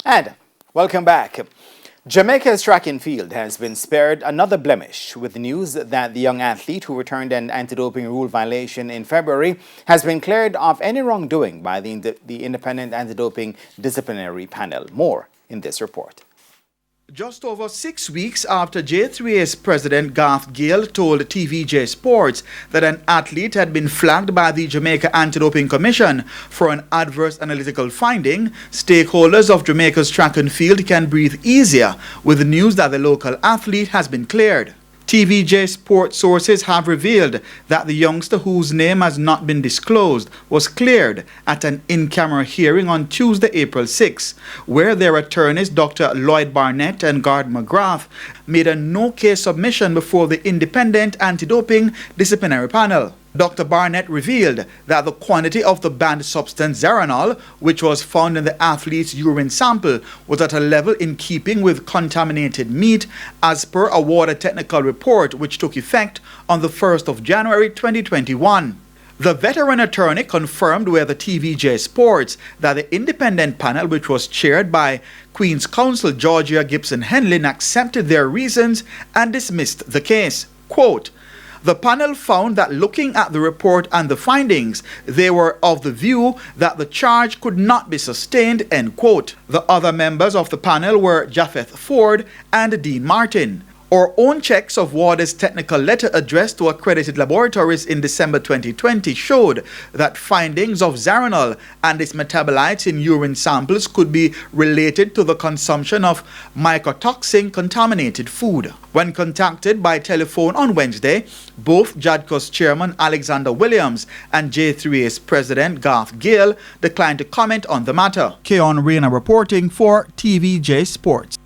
And welcome back. Jamaica's track and field has been spared another blemish with the news that the young athlete who returned an anti-doping rule violation in February has been cleared of any wrongdoing by the independent anti-doping disciplinary panel. More in this report. Just over 6 weeks after J3A's president Garth Gale told TVJ Sports that an athlete had been flagged by the Jamaica Anti-Doping Commission for an adverse analytical finding, stakeholders of Jamaica's track and field can breathe easier with the news that the local athlete has been cleared. TVJ Sports sources have revealed that the youngster, whose name has not been disclosed, was cleared at an in-camera hearing on Tuesday, April 6, where their attorneys Dr. Lloyd Barnett and Gard McGrath made a no-case submission before the independent anti-doping disciplinary panel. Dr. Barnett revealed that the quantity of the banned substance Zeranol, which was found in the athlete's urine sample, was at a level in keeping with contaminated meat, as per a water technical report which took effect on the 1st of January 2021. The veteran attorney confirmed with the TVJ Sports that the independent panel, which was chaired by Queen's Counsel Georgia Gibson Henlin, accepted their reasons and dismissed the case. Quote, "The panel found that looking at the report and the findings, they were of the view that the charge could not be sustained," end quote. The other members of the panel were Japheth Ford and Dean Martin. Our own checks of Warder's technical letter addressed to accredited laboratories in December 2020 showed that findings of Zeranol and its metabolites in urine samples could be related to the consumption of mycotoxin contaminated food. When contacted by telephone on Wednesday, both JADCO's chairman Alexander Williams and J3A's president Garth Gale declined to comment on the matter. Keon Reyna reporting for TVJ Sports.